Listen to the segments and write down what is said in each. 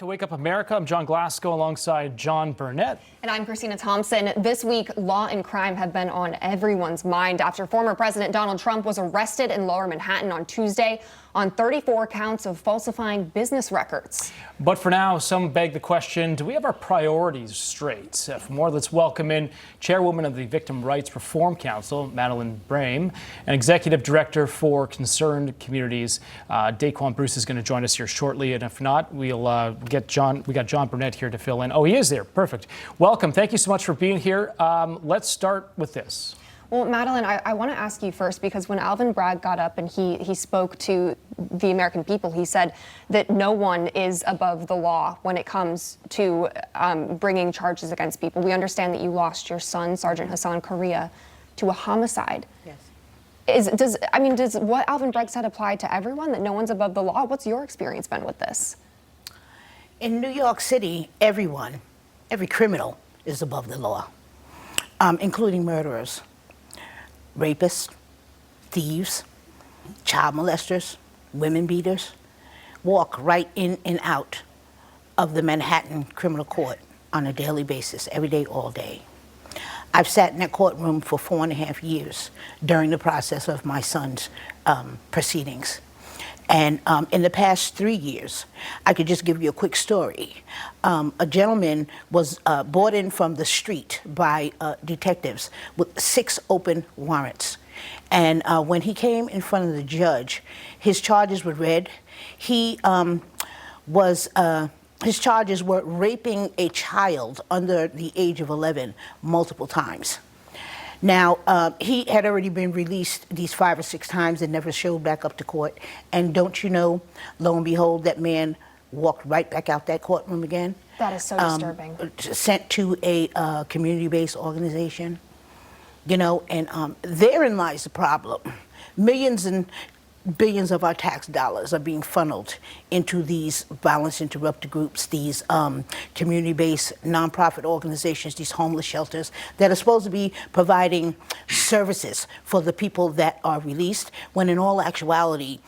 to Wake Up America. I'm John Glasgow alongside John Burnett. And I'm Christina Thompson. This week, law and crime have been on everyone's mind after former President Donald Trump was arrested in Lower Manhattan on Tuesday on 34 counts of falsifying business records. But for now, some beg the question, do we have our priorities straight? For more, let's welcome in Chairwoman of the Victim Rights Reform Council, Madeline Brame, and Executive Director for Concerned Communities, Daquan Bruce, is going to join us here shortly. And if not, we'll get John. We got John Burnett here to fill in. Oh, he is there. Perfect. Welcome. Thank you so much for being here. Let's start with this. Well, Madeline, I want to ask you first, because when Alvin Bragg got up and he spoke to the American people, he said that no one is above the law when it comes to bringing charges against people. We understand that you lost your son, Sergeant Hassan Correa, to a homicide. Yes. Does what Alvin Bragg said apply to everyone, that no one's above the law? What's your experience been with this? In New York City, every criminal is above the law, including murderers, rapists, thieves, child molesters, women beaters, walk right in and out of the Manhattan criminal court on a daily basis, every day, all day. I've sat in that courtroom for 4.5 years during the process of my son's proceedings. And in the past 3 years, I could just give you a quick story. A gentleman was brought in from the street by detectives with 6 open warrants. And when he came in front of the judge, his charges were read. His charges were raping a child under the age of 11 multiple times. Now, he had already been released these 5 or 6 times and never showed back up to court. And don't you know, lo and behold, that man walked right back out that courtroom again. That is so disturbing. Sent to a community-based organization, you know, and therein lies the problem. Millions and billions of our tax dollars are being funneled into these violence interrupter groups, these community-based nonprofit organizations, these homeless shelters that are supposed to be providing services for the people that are released, when in all actuality,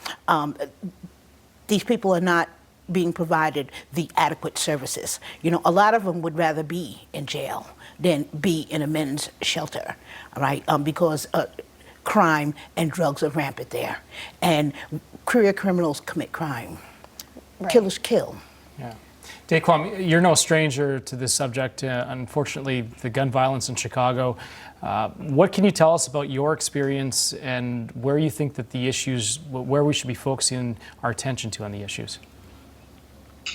these people are not being provided the adequate services. You know, a lot of them would rather be in jail than be in a men's shelter, all right, because crime and drugs are rampant there, and career criminals commit crime. Right. Killers kill. Yeah. Daquan, you're no stranger to this subject. Unfortunately, the gun violence in Chicago. What can you tell us about your experience and where you think that the issues, where we should be focusing our attention to on the issues?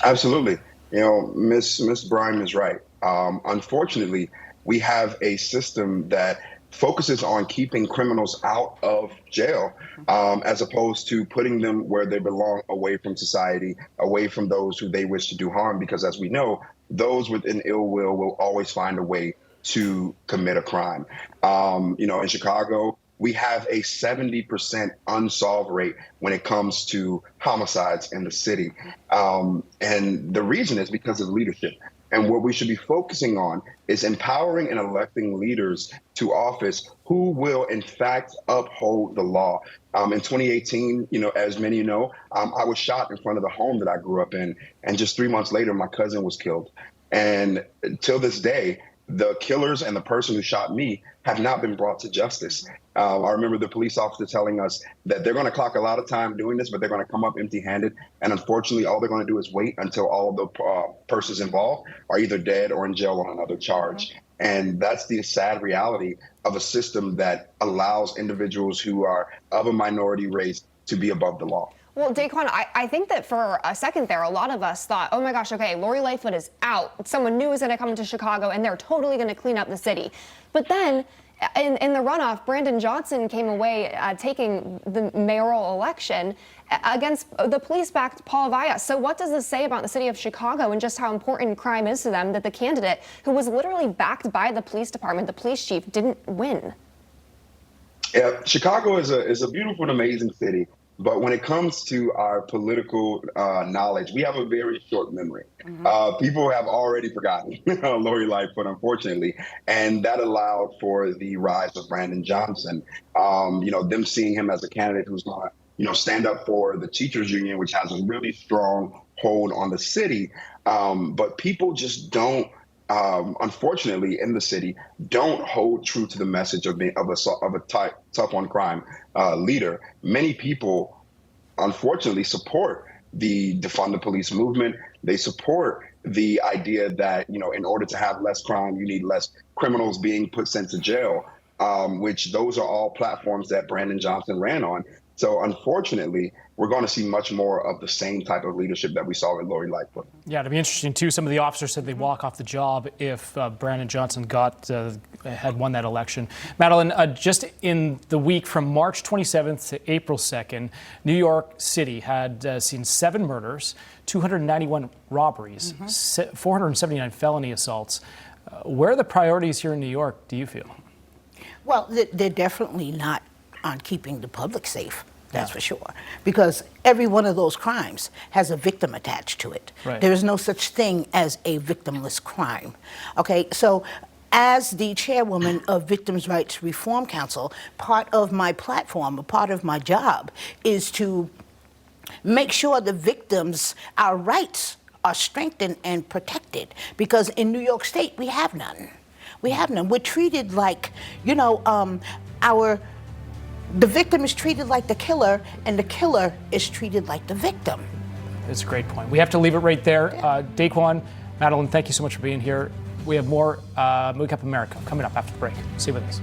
Absolutely. You know, Miss Bryan is right. Unfortunately, we have a system that focuses on keeping criminals out of jail, as opposed to putting them where they belong, away from society, away from those who they wish to do harm. Because as we know, those with an ill will always find a way to commit a crime. You know, in Chicago, we have a 70% unsolved rate when it comes to homicides in the city. And the reason is because of leadership. And what we should be focusing on is empowering and electing leaders to office who will, in fact, uphold the law. In 2018, you know, as many know, I was shot in front of the home that I grew up in. And just 3 months later, my cousin was killed. And till this day, the killers and the person who shot me have not been brought to justice. I remember the police officer telling us that they're going to clock a lot of time doing this, but they're going to come up empty-handed. And unfortunately, all they're going to do is wait until all of the persons involved are either dead or in jail on another charge. And that's the sad reality of a system that allows individuals who are of a minority race to be above the law. Well, Daquan, I think that for a second there, a lot of us thought, oh my gosh, okay, Lori Lightfoot is out. Someone new is going to come to Chicago, and they're totally going to clean up the city. But then, in the runoff, Brandon Johnson came away taking the mayoral election against the police-backed Paul Vallas. So what does this say about the city of Chicago and just how important crime is to them that the candidate, who was literally backed by the police department, the police chief, didn't win? Yeah, Chicago is a beautiful and amazing city. But when it comes to our political knowledge, we have a very short memory. People have already forgotten Lori Lightfoot, unfortunately, and that allowed for the rise of Brandon Johnson. You know, them seeing him as a candidate who's going to, you know, stand up for the teachers union, which has a really strong hold on the city. But people just don't, unfortunately, in the city, don't hold true to the message of being of a tough on crime leader. Many people, unfortunately, support the defund the police movement. They support the idea that, in order to have less crime, you need less criminals being sent to jail, which those are all platforms that Brandon Johnson ran on. So unfortunately, we're going to see much more of the same type of leadership that we saw with Lori Lightfoot. Yeah, it'd be interesting too. Some of the officers said they'd walk off the job if Brandon Johnson had won that election. Madeline, just in the week from March 27th to April 2nd, New York City had seen 7 murders, 291 robberies, 479 felony assaults. Where are the priorities here in New York, do you feel? Well, they're definitely not on keeping the public safe. That's for sure. Because every one of those crimes has a victim attached to it. Right. There is no such thing as a victimless crime. Okay, so as the chairwoman of Victims' Rights Reform Council, part of my platform, a part of my job, is to make sure the victims, our rights are strengthened and protected. Because in New York State, we have none. We have none. We're treated like, the victim is treated like the killer, and the killer is treated like the victim. That's a great point. We have to leave it right there. Daquan, Madeline, thank you so much for being here. We have more Wake Up America coming up after the break. Stay with us.